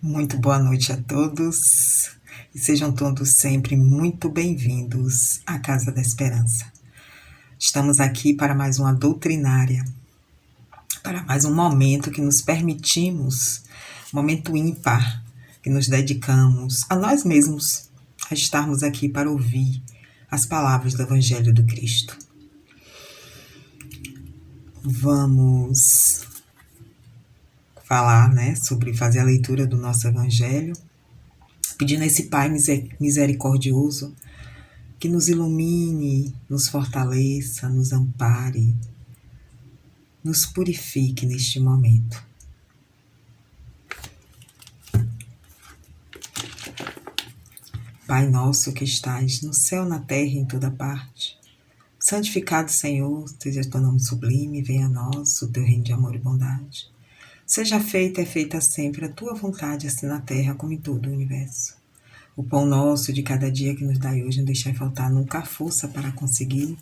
Muito boa noite a todos e sejam todos sempre muito bem-vindos à Casa da Esperança. Estamos aqui para mais uma doutrinária, para mais um momento que nos permitimos, um momento ímpar, que nos dedicamos a nós mesmos, a estarmos aqui para ouvir as palavras do Evangelho do Cristo. Vamos falar, sobre fazer a leitura do nosso Evangelho, pedindo a esse Pai misericordioso que nos ilumine, nos fortaleça, nos ampare, nos purifique neste momento. Pai nosso que estais no céu, na terra e em toda parte, santificado Senhor, seja teu nome sublime, venha a nós o teu reino de amor e bondade. Seja feita sempre a tua vontade, assim na terra como em todo o universo. O pão nosso de cada dia que nos dai hoje, não deixai faltar nunca a força para conseguir.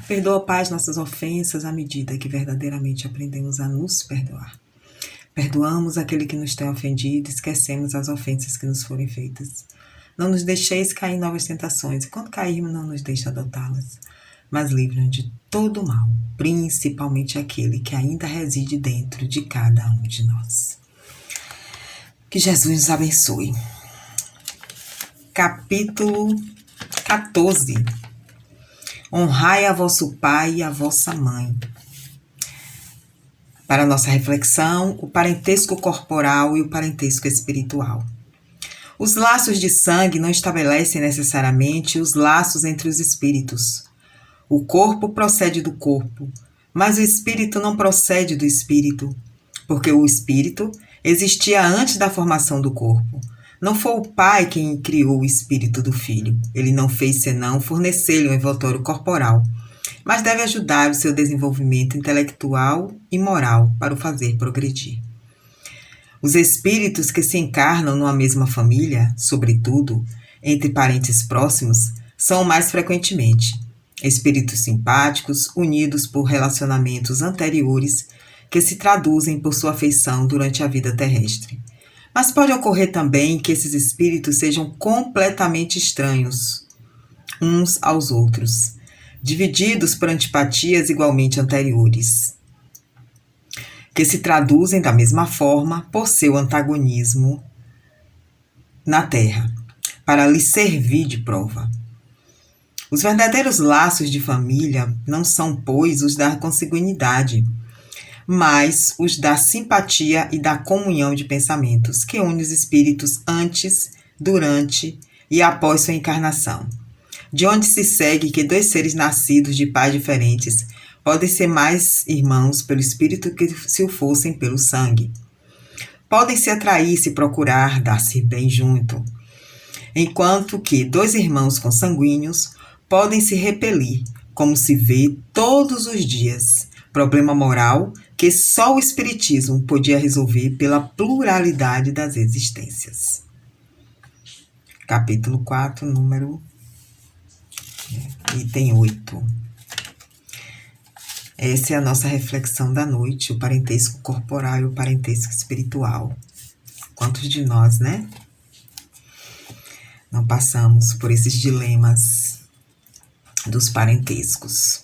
Perdoa, Pai, as nossas ofensas à medida que verdadeiramente aprendemos a nos perdoar. Perdoamos aquele que nos tem ofendido, esquecemos as ofensas que nos forem feitas. Não nos deixeis cair em novas tentações, e quando cairmos, não nos deixe adotá-las, mas livra-nos de todo mal, principalmente aquele que ainda reside dentro de cada um de nós. Que Jesus nos abençoe. Capítulo 14. Honrai a vosso pai e a vossa mãe. Para nossa reflexão, o parentesco corporal e o parentesco espiritual. Os laços de sangue não estabelecem necessariamente os laços entre os espíritos. O corpo procede do corpo, mas o espírito não procede do espírito, porque o espírito existia antes da formação do corpo. Não foi o pai quem criou o espírito do filho. Ele não fez senão fornecer-lhe um envoltório corporal, mas deve ajudar o seu desenvolvimento intelectual e moral para o fazer progredir. Os espíritos que se encarnam numa mesma família, sobretudo entre parentes próximos, são mais frequentemente espíritos simpáticos unidos por relacionamentos anteriores que se traduzem por sua afeição durante a vida terrestre. Mas pode ocorrer também que esses espíritos sejam completamente estranhos uns aos outros, divididos por antipatias igualmente anteriores, que se traduzem da mesma forma por seu antagonismo na Terra, para lhe servir de prova. Os verdadeiros laços de família não são, pois, os da consanguinidade, mas os da simpatia e da comunhão de pensamentos, que une os espíritos antes, durante e após sua encarnação. De onde se segue que dois seres nascidos de pais diferentes podem ser mais irmãos pelo espírito que se o fossem pelo sangue. Podem se atrair, se procurar, dar-se bem junto. Enquanto que dois irmãos consanguíneos podem se repelir, como se vê todos os dias. Problema moral que só o Espiritismo podia resolver pela pluralidade das existências. Capítulo 4, item 8. Essa é a nossa reflexão da noite, o parentesco corporal e o parentesco espiritual. Quantos de nós, não passamos por esses dilemas dos parentescos?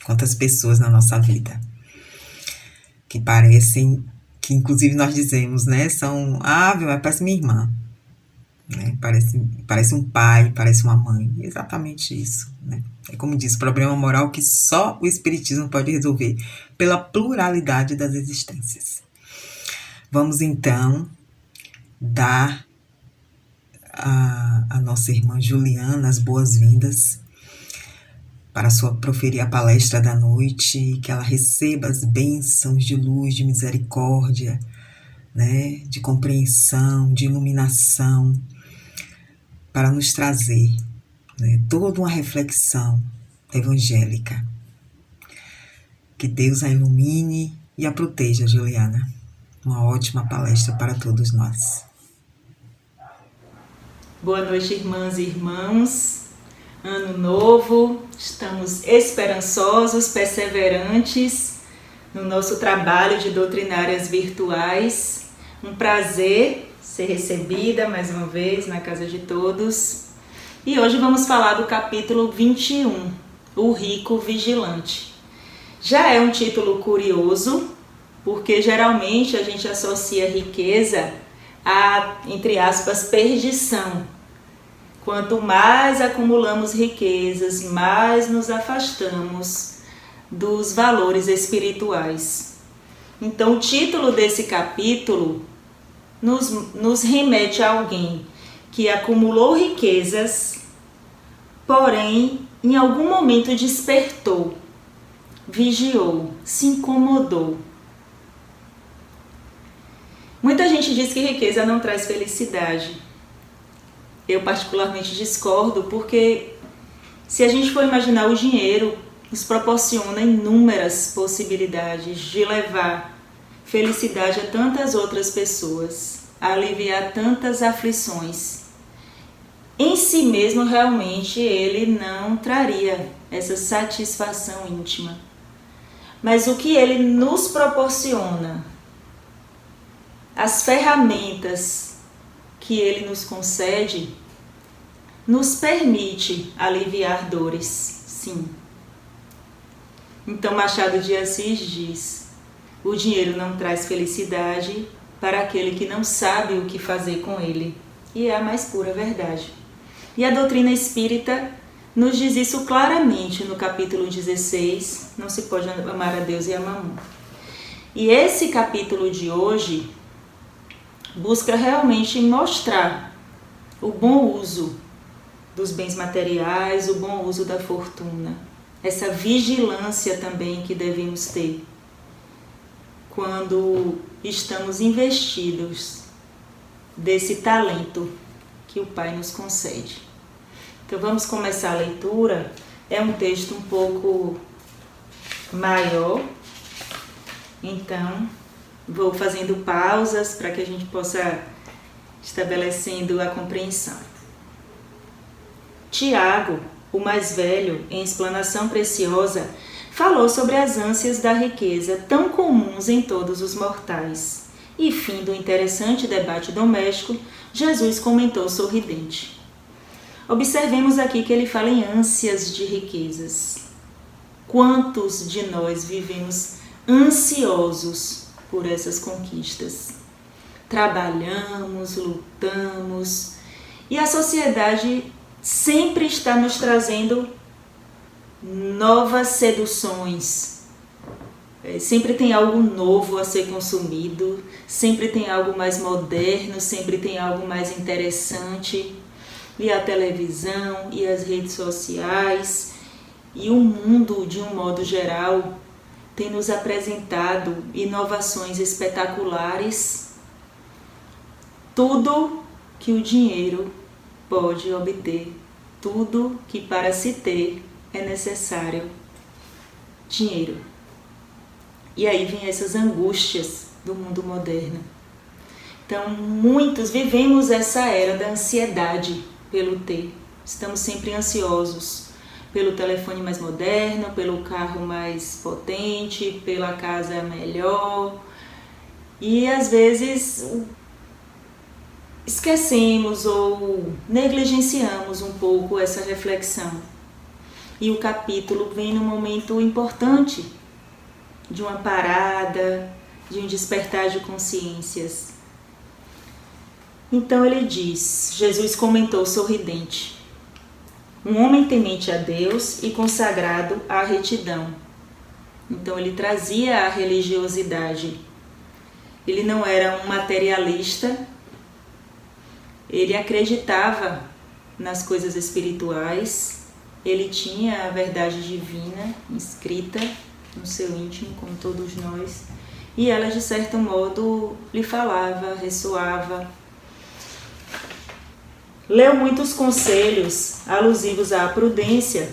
Quantas pessoas na nossa vida que parecem, que inclusive nós dizemos, são, mas parece minha irmã, parece um pai, parece uma mãe, exatamente isso, É como diz, problema moral que só o Espiritismo pode resolver pela pluralidade das existências. Vamos então dar a nossa irmã Juliana as boas-vindas para proferir a palestra da noite, que ela receba as bênçãos de luz, de misericórdia, de compreensão, de iluminação, para nos trazer toda uma reflexão evangélica. Que Deus a ilumine e a proteja, Juliana. Uma ótima palestra para todos nós. Boa noite, irmãs e irmãos. Ano novo, estamos esperançosos, perseverantes no nosso trabalho de doutrinárias virtuais. Um prazer ser recebida mais uma vez na casa de todos. E hoje vamos falar do capítulo 21, O Rico Vigilante. Já é um título curioso, porque geralmente a gente associa riqueza a, entre aspas, perdição. Quanto mais acumulamos riquezas, mais nos afastamos dos valores espirituais. Então, o título desse capítulo nos remete a alguém que acumulou riquezas, porém, em algum momento despertou, vigiou, se incomodou. Muita gente diz que riqueza não traz felicidade. Eu particularmente discordo, porque se a gente for imaginar, o dinheiro nos proporciona inúmeras possibilidades de levar felicidade a tantas outras pessoas, a aliviar tantas aflições. Em si mesmo, realmente, ele não traria essa satisfação íntima. Mas o que ele nos proporciona, as ferramentas que ele nos concede, nos permite aliviar dores, sim. Então Machado de Assis diz: o dinheiro não traz felicidade para aquele que não sabe o que fazer com ele. E é a mais pura verdade. E a doutrina espírita nos diz isso claramente no capítulo 16, não se pode amar a Deus e a mamon. E esse capítulo de hoje busca realmente mostrar o bom uso dos bens materiais, o bom uso da fortuna, essa vigilância também que devemos ter quando estamos investidos desse talento que o Pai nos concede. Então vamos começar a leitura. É um texto um pouco maior, então vou fazendo pausas para que a gente possa estabelecendo a compreensão. Tiago, o mais velho, em explanação preciosa, falou sobre as ânsias da riqueza tão comuns em todos os mortais. E, fim do interessante debate doméstico, Jesus comentou sorridente. Observemos aqui que ele fala em ânsias de riquezas. Quantos de nós vivemos ansiosos por essas conquistas? Trabalhamos, lutamos, e a sociedade sempre está nos trazendo novas seduções. Sempre tem algo novo a ser consumido, sempre tem algo mais moderno, sempre tem algo mais interessante. E a televisão, e as redes sociais, e o mundo de um modo geral tem nos apresentado inovações espetaculares, tudo que o dinheiro pode obter, tudo que para se ter é necessário dinheiro. E aí vem essas angústias do mundo moderno. Então, muitos vivemos essa era da ansiedade pelo ter. Estamos sempre ansiosos pelo telefone mais moderno, pelo carro mais potente, pela casa melhor. E às vezes esquecemos ou negligenciamos um pouco essa reflexão. E o capítulo vem num momento importante de uma parada, de um despertar de consciências. Então ele diz, Jesus comentou sorridente: um homem temente a Deus e consagrado à retidão. Então ele trazia a religiosidade. Ele não era um materialista, ele acreditava nas coisas espirituais, ele tinha a verdade divina inscrita no seu íntimo, como todos nós, e ela de certo modo lhe falava, ressoava. Leu muitos conselhos alusivos à prudência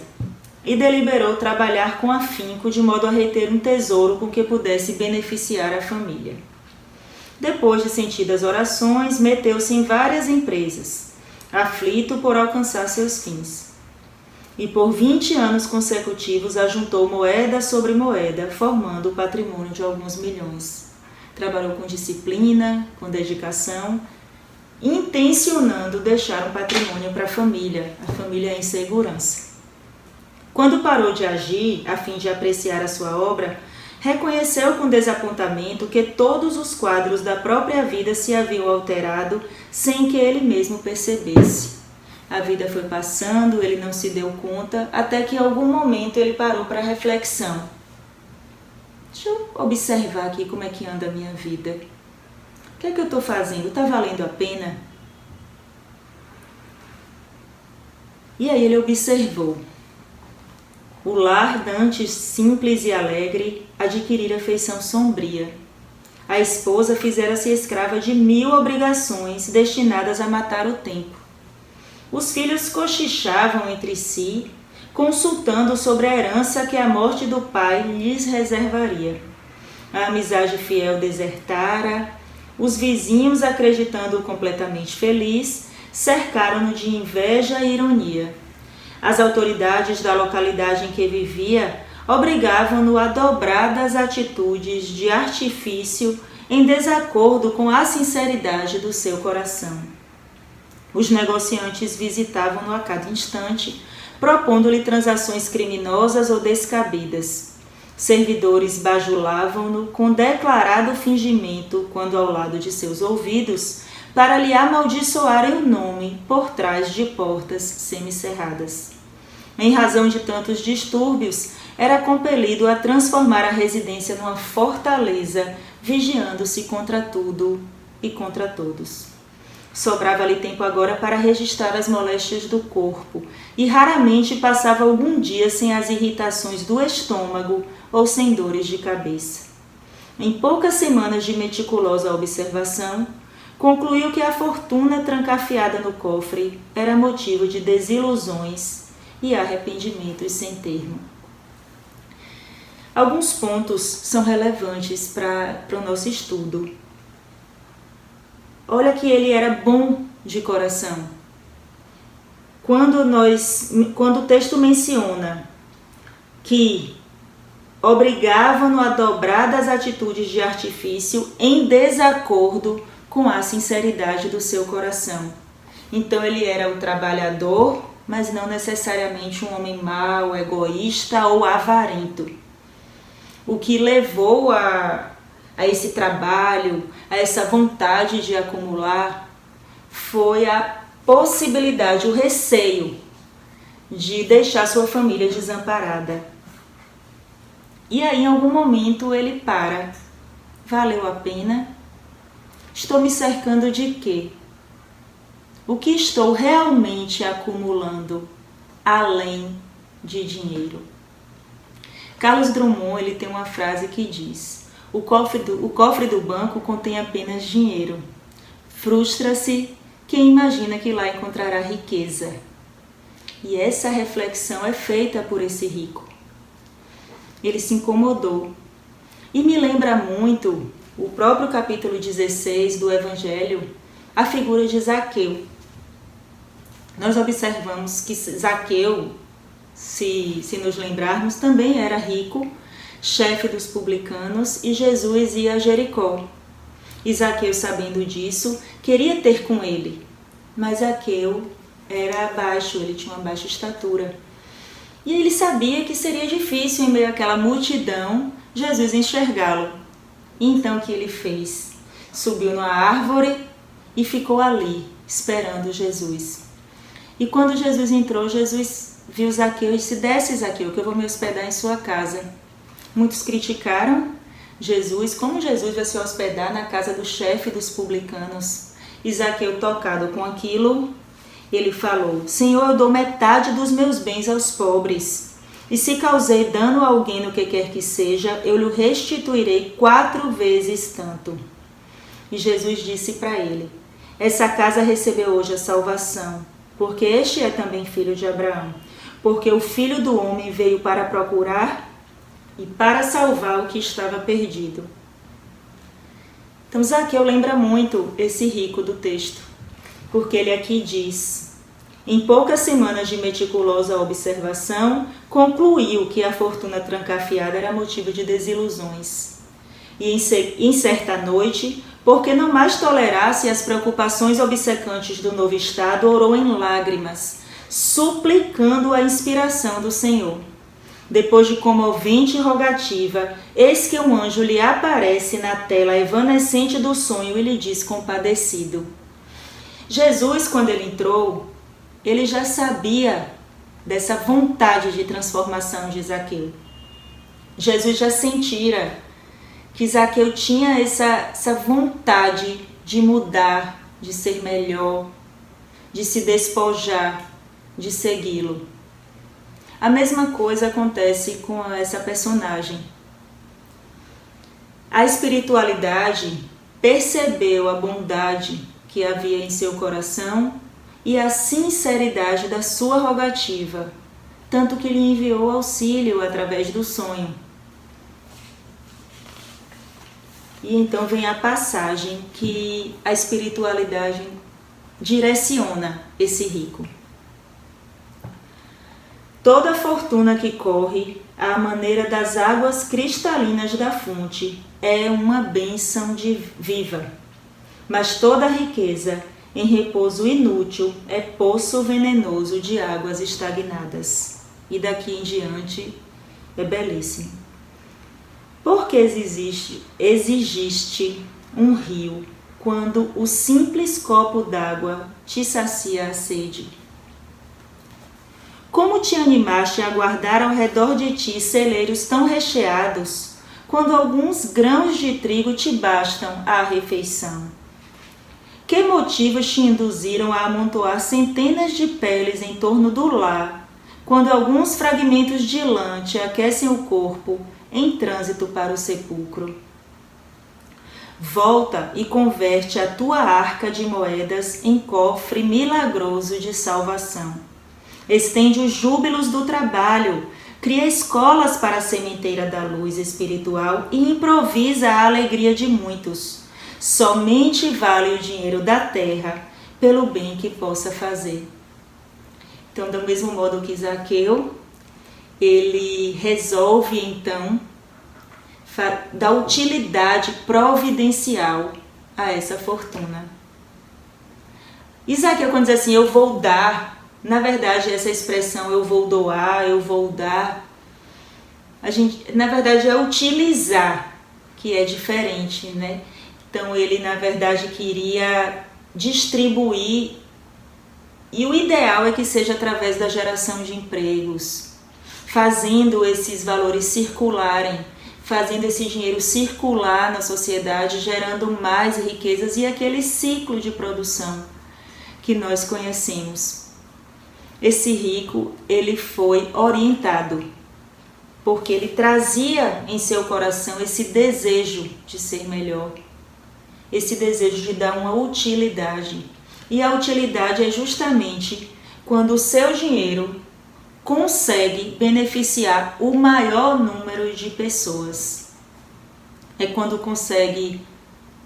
e deliberou trabalhar com afinco de modo a reter um tesouro com que pudesse beneficiar a família. Depois de sentidas orações, meteu-se em várias empresas, aflito por alcançar seus fins. E por 20 anos consecutivos ajuntou moeda sobre moeda, formando o patrimônio de alguns milhões. Trabalhou com disciplina, com dedicação, intencionando deixar um patrimônio para a família em segurança. Quando parou de agir, a fim de apreciar a sua obra, reconheceu com desapontamento que todos os quadros da própria vida se haviam alterado sem que ele mesmo percebesse. A vida foi passando, ele não se deu conta, até que em algum momento ele parou para reflexão. Deixa eu observar aqui como é que anda a minha vida. O que é que eu estou fazendo? Está valendo a pena? E aí ele observou. O lar, dantes simples e alegre, adquirira feição sombria. A esposa fizera-se escrava de 1000 obrigações destinadas a matar o tempo. Os filhos cochichavam entre si, consultando sobre a herança que a morte do pai lhes reservaria. A amizade fiel desertara, os vizinhos, acreditando-o completamente feliz, cercaram-no de inveja e ironia. As autoridades da localidade em que vivia obrigavam-no a dobradas atitudes de artifício em desacordo com a sinceridade do seu coração. Os negociantes visitavam-no a cada instante, propondo-lhe transações criminosas ou descabidas. Servidores bajulavam-no com declarado fingimento quando ao lado de seus ouvidos, para lhe amaldiçoarem o nome por trás de portas semicerradas. Em razão de tantos distúrbios, era compelido a transformar a residência numa fortaleza, vigiando-se contra tudo e contra todos. Sobrava-lhe tempo agora para registrar as moléstias do corpo, e raramente passava algum dia sem as irritações do estômago ou sem dores de cabeça. Em poucas semanas de meticulosa observação, concluiu que a fortuna trancafiada no cofre era motivo de desilusões e arrependimentos sem termo. Alguns pontos são relevantes para o nosso estudo. Olha que ele era bom de coração. Quando o texto menciona que obrigavam-no a dobradas atitudes de artifício em desacordo com a sinceridade do seu coração. Então ele era o trabalhador, mas não necessariamente um homem mau, egoísta ou avarento. O que levou a esse trabalho, a essa vontade de acumular, foi a possibilidade, o receio de deixar sua família desamparada. E aí, em algum momento, ele para. Valeu a pena? Estou me cercando de quê? O que estou realmente acumulando, além de dinheiro? Carlos Drummond ele tem uma frase que diz: o cofre do banco contém apenas dinheiro. Frustra-se quem imagina que lá encontrará riqueza. E essa reflexão é feita por esse rico. Ele se incomodou. E me lembra muito o próprio capítulo 16 do Evangelho, a figura de Zaqueu. Nós observamos que Zaqueu, se nos lembrarmos, também era rico, chefe dos publicanos, e Jesus ia a Jericó. E Zaqueu, sabendo disso, queria ter com ele, mas Zaqueu era baixo, ele tinha uma baixa estatura. E ele sabia que seria difícil, em meio àquela multidão, Jesus enxergá-lo. E então o que ele fez? Subiu numa árvore e ficou ali, esperando Jesus. E quando Jesus entrou, Jesus viu Zaqueu e disse: desce, Zaqueu, que eu vou me hospedar em sua casa. Muitos criticaram Jesus, como Jesus vai se hospedar na casa do chefe dos publicanos. E Zaqueu, tocado com aquilo, ele falou: Senhor, eu dou metade dos meus bens aos pobres. E se causei dano a alguém no que quer que seja, eu lhe restituirei 4 vezes tanto. E Jesus disse para ele: essa casa recebeu hoje a salvação, porque este é também filho de Abraão. Porque o Filho do Homem veio para procurar e para salvar o que estava perdido. Então Zaqueu lembra muito esse rico do texto, porque ele aqui diz: em poucas semanas de meticulosa observação, concluiu que a fortuna trancafiada era motivo de desilusões. E em certa noite, porque não mais tolerasse as preocupações obcecantes do novo estado, orou em lágrimas, suplicando a inspiração do Senhor. Depois de comovente rogativa, eis que um anjo lhe aparece na tela evanescente do sonho e lhe diz compadecido. Jesus, quando ele entrou, ele já sabia dessa vontade de transformação de Zaqueu. Jesus já sentira que Zaqueu tinha essa vontade de mudar, de ser melhor, de se despojar, de segui-lo. A mesma coisa acontece com essa personagem. A espiritualidade percebeu a bondade que havia em seu coração e a sinceridade da sua rogativa, tanto que lhe enviou auxílio através do sonho. E então vem a passagem que a espiritualidade direciona esse rico. Toda a fortuna que corre à maneira das águas cristalinas da fonte é uma bênção viva, mas toda a riqueza em repouso inútil é poço venenoso de águas estagnadas. E daqui em diante é belíssimo. Porque exigiste um rio quando o simples copo d'água te sacia a sede? Como te animaste a guardar ao redor de ti celeiros tão recheados, quando alguns grãos de trigo te bastam à refeição? Que motivos te induziram a amontoar centenas de peles em torno do lar, quando alguns fragmentos de lã te aquecem o corpo em trânsito para o sepulcro? Volta e converte a tua arca de moedas em cofre milagroso de salvação. Estende os júbilos do trabalho, cria escolas para a sementeira da luz espiritual e improvisa a alegria de muitos. Somente vale o dinheiro da terra pelo bem que possa fazer. Então, do mesmo modo que Zaqueu, ele resolve então dar utilidade providencial a essa fortuna. E Zaqueu, quando diz assim, eu vou dar, na verdade, essa expressão eu vou doar, eu vou dar, na verdade é utilizar, que é diferente, né? Então ele, na verdade, queria distribuir, e o ideal é que seja através da geração de empregos, fazendo esses valores circularem, fazendo esse dinheiro circular na sociedade, gerando mais riquezas e aquele ciclo de produção que nós conhecemos. Esse rico, ele foi orientado, porque ele trazia em seu coração esse desejo de ser melhor, esse desejo de dar uma utilidade. E a utilidade é justamente quando o seu dinheiro consegue beneficiar o maior número de pessoas. É quando consegue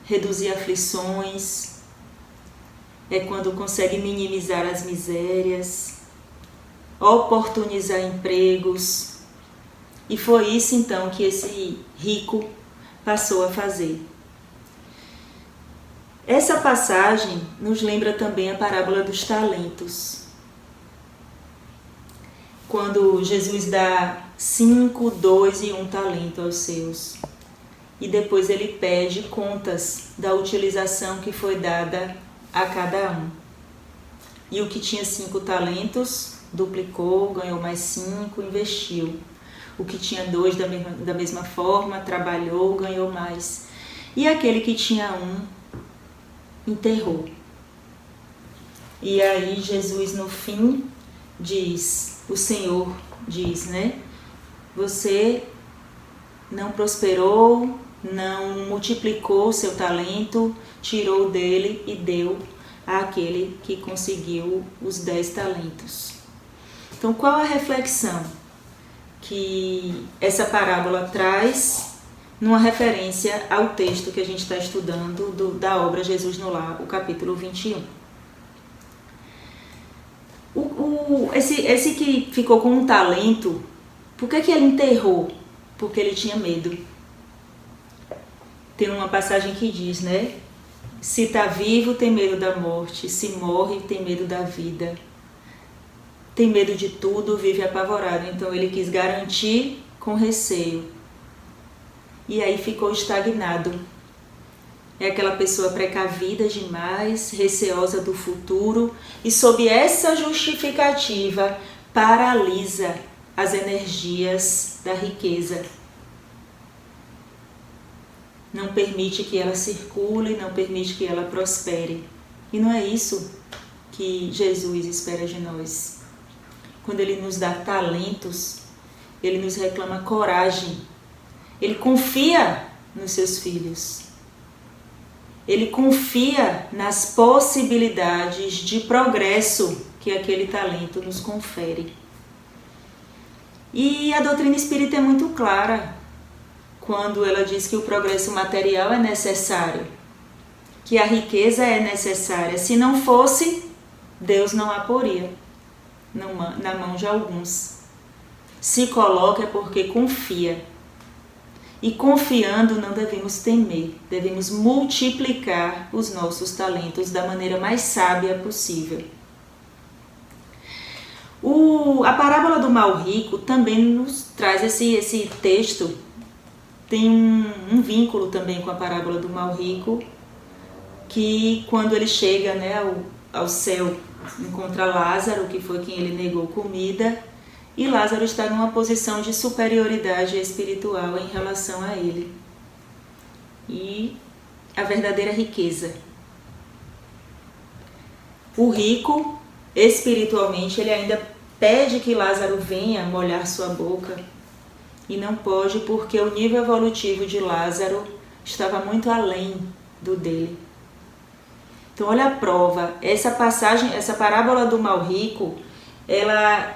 reduzir aflições, é quando consegue minimizar as misérias, oportunizar empregos. E foi isso então que esse rico passou a fazer. Essa passagem nos lembra também a parábola dos talentos. Quando Jesus dá 5, 2 e 1 talento aos seus. E depois ele pede contas da utilização que foi dada a cada um. E o que tinha 5 talentos duplicou, ganhou mais 5, investiu. O que tinha 2 da mesma forma, trabalhou, ganhou mais. E aquele que tinha 1, enterrou. E aí Jesus no fim diz, o Senhor diz, né? Você não prosperou, não multiplicou o seu talento, tirou dele e deu àquele que conseguiu os 10 talentos. Então, qual a reflexão que essa parábola traz numa referência ao texto que a gente está estudando da obra Jesus no Lar, o capítulo 21? Esse que ficou com um talento, por que ele enterrou? Porque ele tinha medo. Tem uma passagem que diz, né? Se está vivo, tem medo da morte. Se morre, tem medo da vida. Tem medo de tudo, vive apavorado. Então ele quis garantir com receio. E aí ficou estagnado. É aquela pessoa precavida demais, receosa do futuro, e sob essa justificativa paralisa as energias da riqueza. Não permite que ela circule, não permite que ela prospere. E não é isso que Jesus espera de nós. Quando Ele nos dá talentos, Ele nos reclama coragem. Ele confia nos seus filhos. Ele confia nas possibilidades de progresso que aquele talento nos confere. E a doutrina espírita é muito clara quando ela diz que o progresso material é necessário, que a riqueza é necessária. Se não fosse, Deus não a poria na mão de alguns. Se coloca é porque confia. E confiando não devemos temer, devemos multiplicar os nossos talentos da maneira mais sábia possível. A parábola do mal rico também nos traz esse texto, tem um vínculo também com a parábola do mal rico, que quando ele chega, né, ao céu, encontra Lázaro, que foi quem ele negou comida, e Lázaro está numa posição de superioridade espiritual em relação a ele. E a verdadeira riqueza. O rico, espiritualmente, ele ainda pede que Lázaro venha molhar sua boca. E não pode porque o nível evolutivo de Lázaro estava muito além do dele. Então olha a prova. Essa passagem, essa parábola do mal rico, ela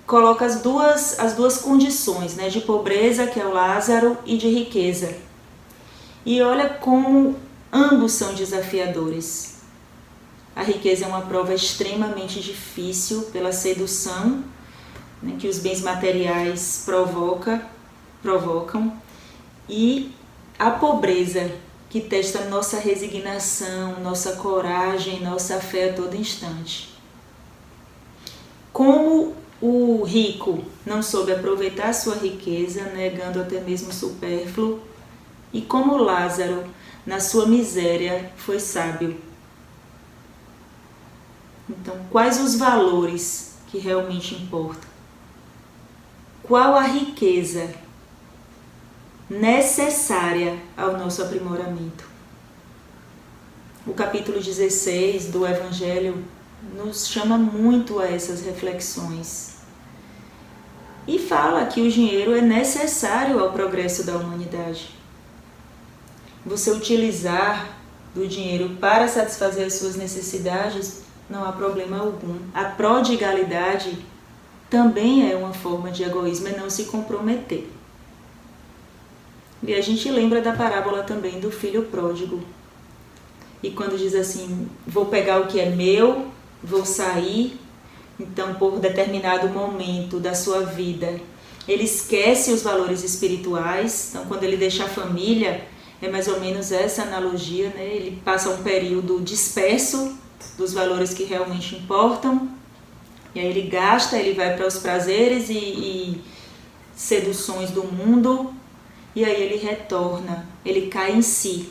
coloca as duas condições, né, de pobreza, que é o Lázaro, e de riqueza. E olha como ambos são desafiadores. A riqueza é uma prova extremamente difícil pela sedução, né, que os bens materiais provocam, e a pobreza, que testa nossa resignação, nossa coragem, nossa fé a todo instante. Como o rico não soube aproveitar sua riqueza, negando até mesmo o supérfluo, e como Lázaro, na sua miséria, foi sábio. Então, quais os valores que realmente importam? Qual a riqueza necessária ao nosso aprimoramento? O capítulo 16 do Evangelho nos chama muito a essas reflexões e fala que o dinheiro é necessário ao progresso da humanidade. Você utilizar do dinheiro para satisfazer as suas necessidades não há problema algum. A prodigalidade também é uma forma de egoísmo, é não se comprometer. E a gente lembra da parábola também do filho pródigo. E quando diz assim, vou pegar o que é meu, vou sair, então por determinado momento da sua vida, ele esquece os valores espirituais. Então quando ele deixa a família, é mais ou menos essa analogia, né? Ele passa um período disperso dos valores que realmente importam, e aí ele gasta, ele vai para os prazeres e seduções do mundo, e aí ele retorna, ele cai em si.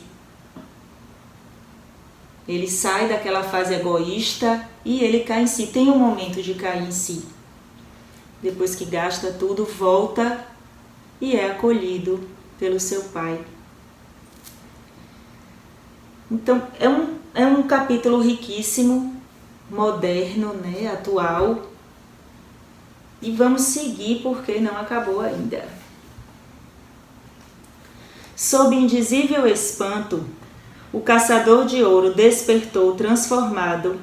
Ele sai daquela fase egoísta e ele cai em si. Tem um momento de cair em si. Depois que gasta tudo, volta e é acolhido pelo seu pai. Então, é um capítulo riquíssimo, moderno, né, atual. E vamos seguir porque não acabou ainda. Sob indizível espanto, o caçador de ouro despertou transformado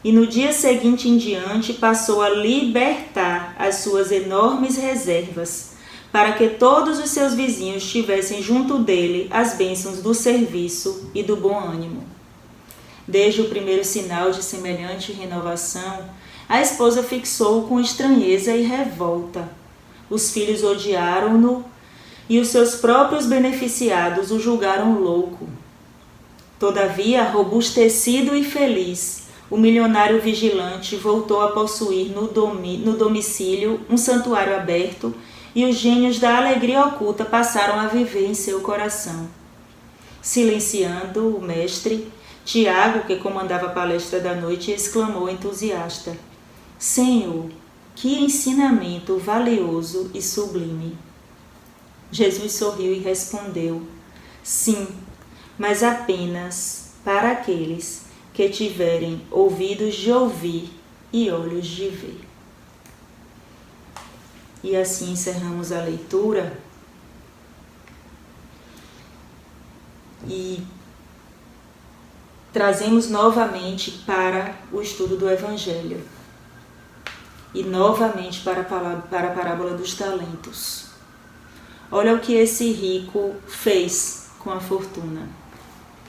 e no dia seguinte em diante passou a libertar as suas enormes reservas para que todos os seus vizinhos tivessem junto dele as bênçãos do serviço e do bom ânimo. Desde o primeiro sinal de semelhante renovação, a esposa fixou-o com estranheza e revolta. Os filhos odiaram-no e os seus próprios beneficiados o julgaram louco. Todavia, robustecido e feliz, o milionário vigilante voltou a possuir no domicílio um santuário aberto e os gênios da alegria oculta passaram a viver em seu coração. Silenciando o mestre, Tiago, que comandava a palestra da noite, exclamou entusiasta: Senhor, que ensinamento valioso e sublime! Jesus sorriu e respondeu: Sim, mas apenas para aqueles que tiverem ouvidos de ouvir e olhos de ver. E assim encerramos a leitura e trazemos novamente para o estudo do Evangelho e novamente para a parábola dos talentos. Olha o que esse rico fez com a fortuna.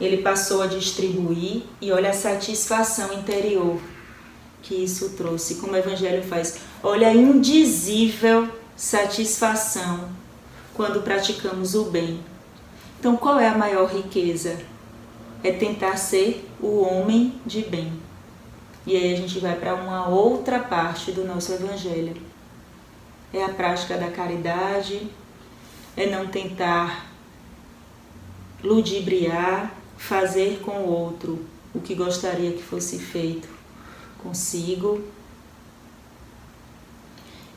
Ele passou a distribuir e olha a satisfação interior que isso trouxe, como o Evangelho faz. Olha a indizível satisfação quando praticamos o bem. Então, qual é a maior riqueza? É tentar ser o homem de bem. E aí a gente vai para uma outra parte do nosso Evangelho. É a prática da caridade, é não tentar ludibriar, fazer com o outro o que gostaria que fosse feito consigo.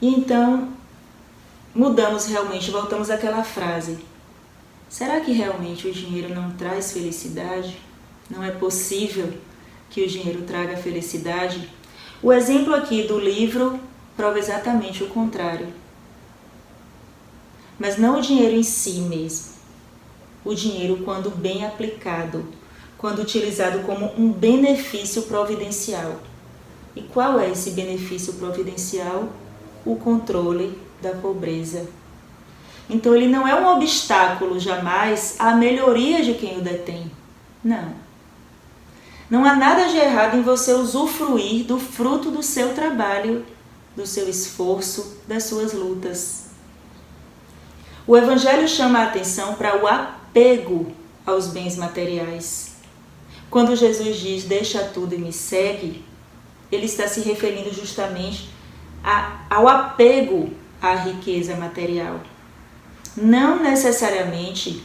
E então, mudamos realmente, voltamos àquela frase. Será que realmente o dinheiro não traz felicidade? Não é possível que o dinheiro traga felicidade? O exemplo aqui do livro prova exatamente o contrário. Mas não o dinheiro em si mesmo. O dinheiro quando bem aplicado, quando utilizado como um benefício providencial. E qual é esse benefício providencial? O controle da pobreza. Então ele não é um obstáculo jamais à melhoria de quem o detém. Não. Não há nada de errado em você usufruir do fruto do seu trabalho, do seu esforço, das suas lutas. O Evangelho chama a atenção para o apego aos bens materiais. Quando Jesus diz, deixa tudo e me segue, ele está se referindo justamente ao apego à riqueza material. Não necessariamente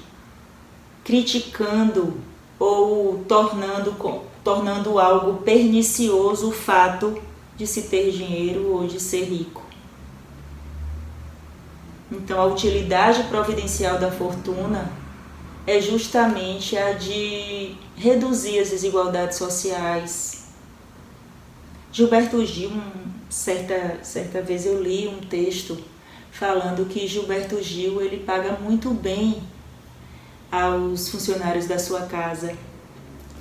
criticando ou tornando algo pernicioso o fato de se ter dinheiro ou de ser rico. Então, a utilidade providencial da fortuna é justamente a de reduzir as desigualdades sociais. Gilberto Gil, certa vez eu li um texto falando que Gilberto Gil ele paga muito bem aos funcionários da sua casa.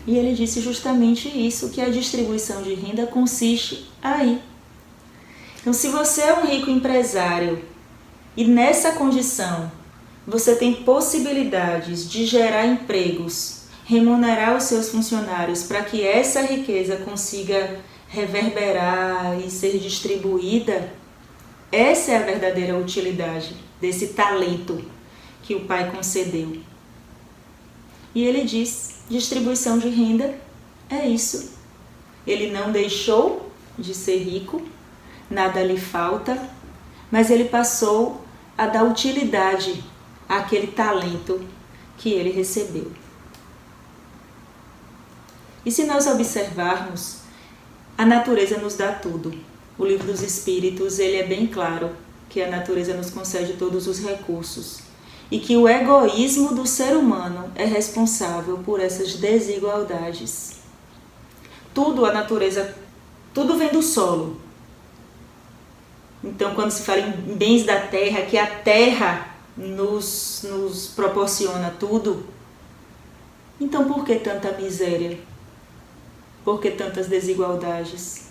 E ele disse justamente isso, que a distribuição de renda consiste aí. Então, se você é um rico empresário e nessa condição você tem possibilidades de gerar empregos, remunerar os seus funcionários para que essa riqueza consiga reverberar e ser distribuída, essa é a verdadeira utilidade desse talento que o Pai concedeu. E ele diz, distribuição de renda é isso. Ele não deixou de ser rico, nada lhe falta, mas ele passou a dar utilidade àquele talento que ele recebeu. E se nós observarmos, a natureza nos dá tudo. O Livro dos Espíritos, ele é bem claro que a natureza nos concede todos os recursos e que o egoísmo do ser humano é responsável por essas desigualdades. Tudo, a natureza, tudo vem do solo. Então, quando se fala em bens da terra, que a terra nos proporciona tudo, então por que tanta miséria? Por que tantas desigualdades?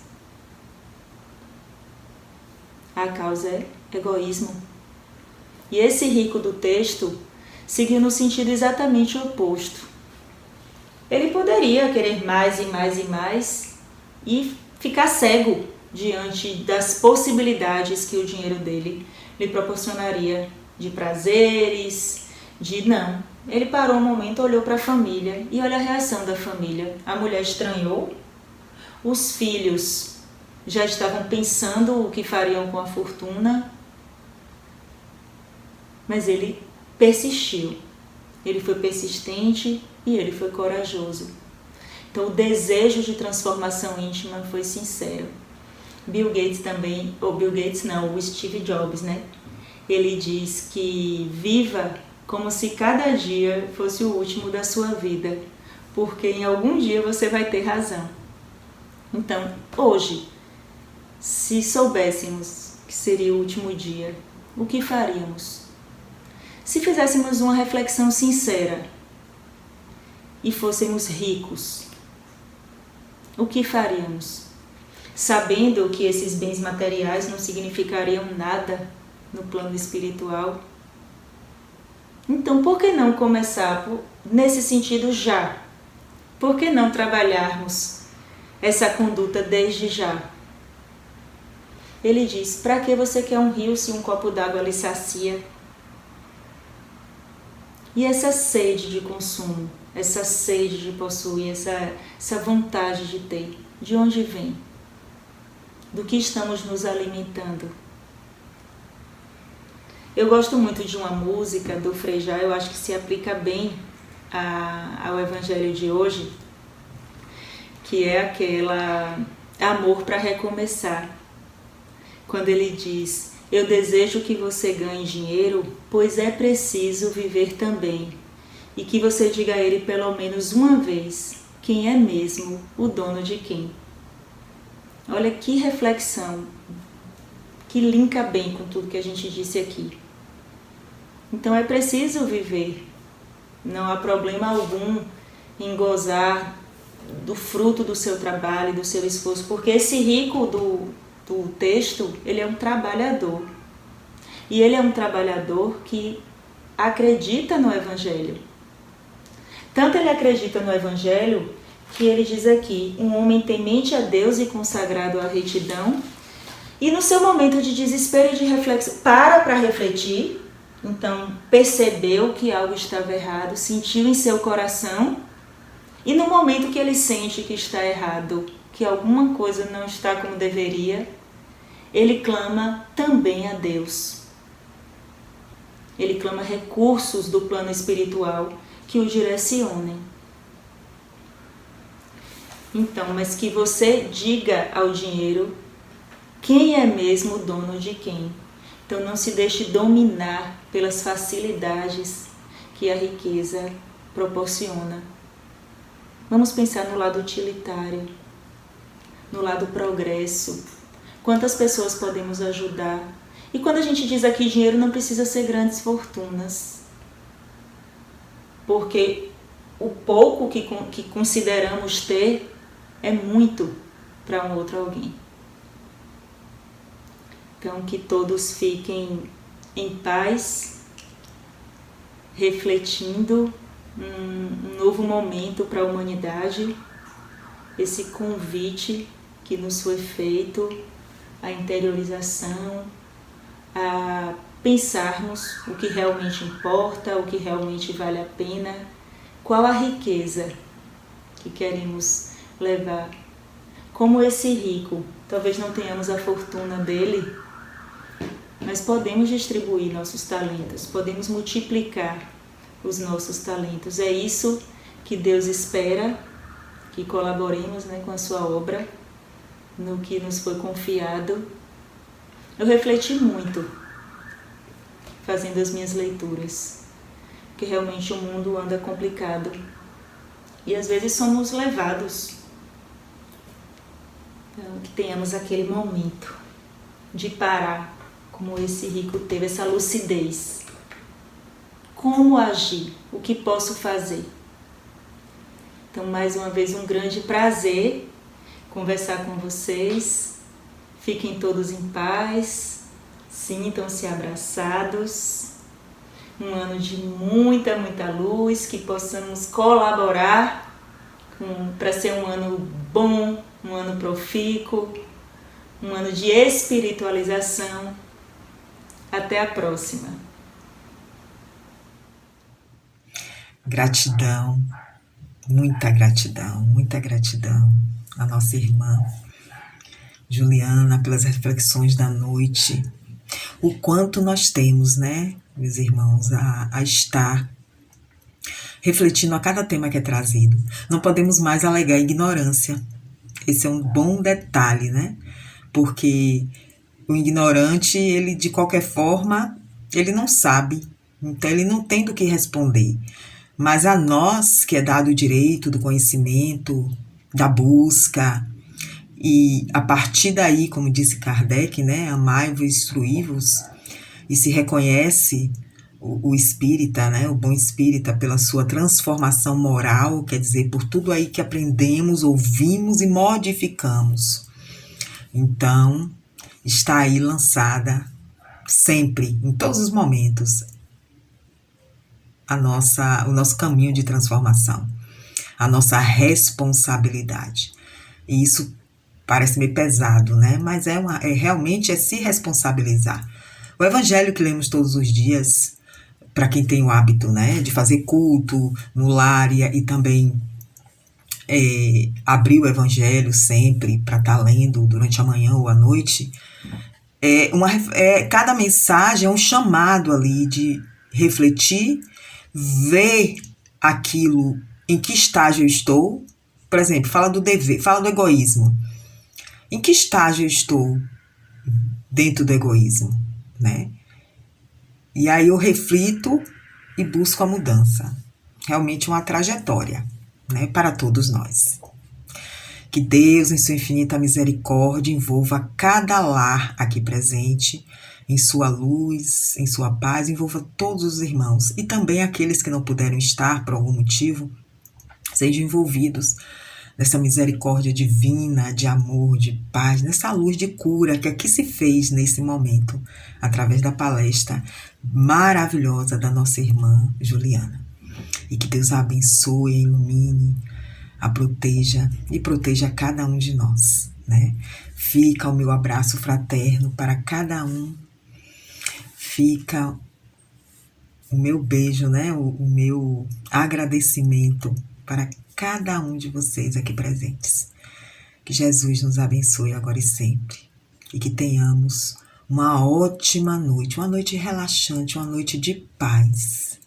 A causa é egoísmo. E esse rico do texto seguiu no sentido exatamente oposto. Ele poderia querer mais e mais e mais e ficar cego diante das possibilidades que o dinheiro dele lhe proporcionaria de prazeres, não. ele parou um momento, olhou para a família e olha a reação da família. A mulher estranhou, os filhos já estavam pensando o que fariam com a fortuna, mas ele persistiu. Ele foi persistente e ele foi corajoso. Então o desejo de transformação íntima foi sincero. Bill Gates também, o Steve Jobs, né? Ele diz que viva como se cada dia fosse o último da sua vida, porque em algum dia você vai ter razão. Então, hoje, se soubéssemos que seria o último dia, o que faríamos? Se fizéssemos uma reflexão sincera e fôssemos ricos, o que faríamos? Sabendo que esses bens materiais não significariam nada no plano espiritual. Então, por que não começar nesse sentido já? Por que não trabalharmos essa conduta desde já? Ele diz, para que você quer um rio se um copo d'água lhe sacia? E essa sede de consumo, essa sede de possuir, essa vontade de ter, de onde vem? Do que estamos nos alimentando? Eu gosto muito de uma música do Frejá, eu acho que se aplica bem ao evangelho de hoje, que é aquela Amor para Recomeçar. Quando ele diz, eu desejo que você ganhe dinheiro, pois é preciso viver também. E que você diga a ele pelo menos uma vez, quem é mesmo o dono de quem. Olha que reflexão, que linka bem com tudo que a gente disse aqui. Então é preciso viver, não há problema algum em gozar do fruto do seu trabalho, do seu esforço, porque esse rico do texto, ele é um trabalhador. E ele é um trabalhador que acredita no Evangelho. Tanto ele acredita no Evangelho, que ele diz aqui, um homem temente a Deus e consagrado à retidão, e no seu momento de desespero e de reflexão, para refletir, então percebeu que algo estava errado, sentiu em seu coração, e no momento que ele sente que está errado, que alguma coisa não está como deveria, ele clama também a Deus. Ele clama recursos do plano espiritual que o direcionem. Então, mas que você diga ao dinheiro quem é mesmo o dono de quem. Então não se deixe dominar pelas facilidades que a riqueza proporciona. Vamos pensar no lado utilitário, no lado progresso. Quantas pessoas podemos ajudar? E quando a gente diz aqui dinheiro, não precisa ser grandes fortunas. Porque o pouco que consideramos ter é muito para um outro alguém. Então, que todos fiquem em paz, refletindo um novo momento para a humanidade, esse convite que nos foi feito, a interiorização, a pensarmos o que realmente importa, o que realmente vale a pena, qual a riqueza que queremos levar. Como esse rico, talvez não tenhamos a fortuna dele, mas podemos distribuir nossos talentos, podemos multiplicar os nossos talentos. É isso que Deus espera, que colaboremos, com a sua obra, no que nos foi confiado. Eu refleti muito fazendo as minhas leituras, porque realmente o mundo anda complicado e às vezes somos levados. Então, que tenhamos aquele momento de parar, como esse rico teve, essa lucidez. Como agir? O que posso fazer? Então, mais uma vez, um grande prazer conversar com vocês. Fiquem todos em paz, sintam-se abraçados. Um ano de muita, muita luz, que possamos colaborar para ser um ano bom, um ano profícuo, um ano de espiritualização. Até a próxima. Gratidão, muita gratidão à nossa irmã Juliana pelas reflexões da noite. O quanto nós temos, né, meus irmãos, a estar refletindo a cada tema que é trazido. Não podemos mais alegar ignorância. Esse é um bom detalhe, né? Porque o ignorante, ele de qualquer forma, ele não sabe. Então ele não tem do que responder. Mas a nós, que é dado o direito do conhecimento, da busca, e a partir daí, como disse Kardec, né, amai-vos, instruí-vos, e se reconhece o espírita, né, o bom espírita, pela sua transformação moral, quer dizer, por tudo aí que aprendemos, ouvimos e modificamos. Então, está aí lançada sempre, em todos os momentos, o nosso caminho de transformação, a nossa responsabilidade. E isso parece meio pesado, né? Mas realmente é se responsabilizar. O evangelho que lemos todos os dias, para quem tem o hábito, né, de fazer culto no lar e também abrir o evangelho sempre para estar lendo durante a manhã ou a noite, cada mensagem é um chamado ali de refletir, ver aquilo em que estágio eu estou. Por exemplo, fala do dever, fala do egoísmo. Em que estágio eu estou dentro do egoísmo, né? E aí eu reflito e busco a mudança. Realmente uma trajetória, né, para todos nós. Que Deus, em sua infinita misericórdia, envolva cada lar aqui presente, em sua luz, em sua paz, envolva todos os irmãos e também aqueles que não puderam estar por algum motivo, sejam envolvidos nessa misericórdia divina, de amor, de paz, nessa luz de cura que aqui se fez nesse momento, através da palestra maravilhosa da nossa irmã Juliana. E que Deus a abençoe, a ilumine, a proteja e proteja cada um de nós, né? Fica o meu abraço fraterno para cada um, fica o meu beijo, né? O meu agradecimento para cada um de vocês aqui presentes. Que Jesus nos abençoe agora e sempre. E que tenhamos uma ótima noite, uma noite relaxante, uma noite de paz,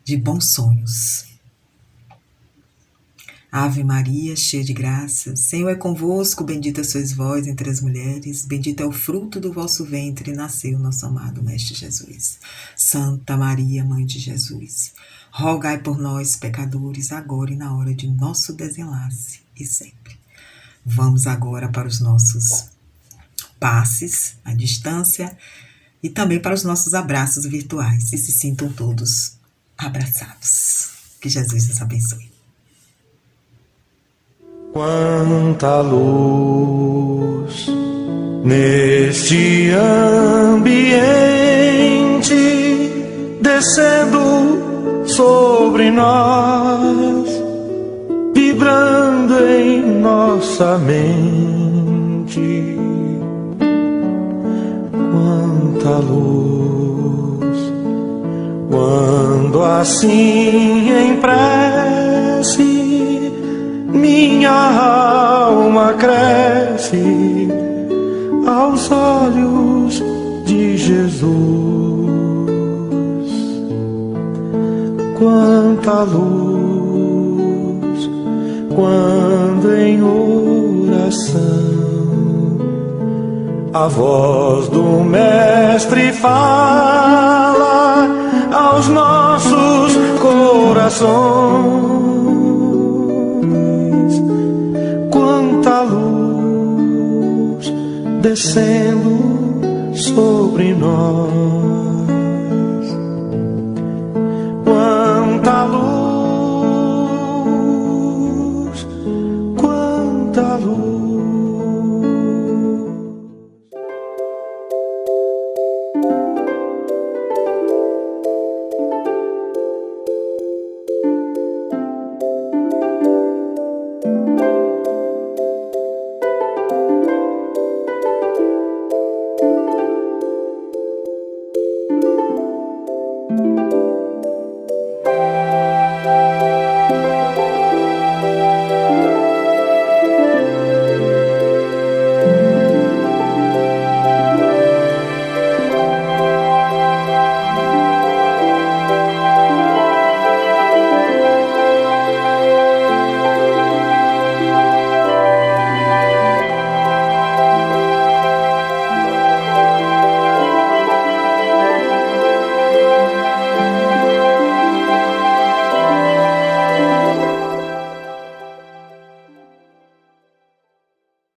de bons sonhos. Ave Maria, cheia de graça, o Senhor é convosco, bendita sois vós entre as mulheres, bendito é o fruto do vosso ventre, e nasceu nosso amado Mestre Jesus. Santa Maria, Mãe de Jesus, rogai por nós, pecadores, agora e na hora de nosso desenlace, e sempre. Vamos agora para os nossos passes à distância e também para os nossos abraços virtuais, e se sintam todos abraçados. Que Jesus nos abençoe. Quanta luz neste ambiente, descendo sobre nós, vibrando em nossa mente. Quanta luz, quando assim em prece minha alma cresce aos olhos de Jesus. Quanta luz, quando em oração a voz do Mestre fala aos nossos corações. Quanta luz descendo sobre nós. Quanta luz, quanta luz.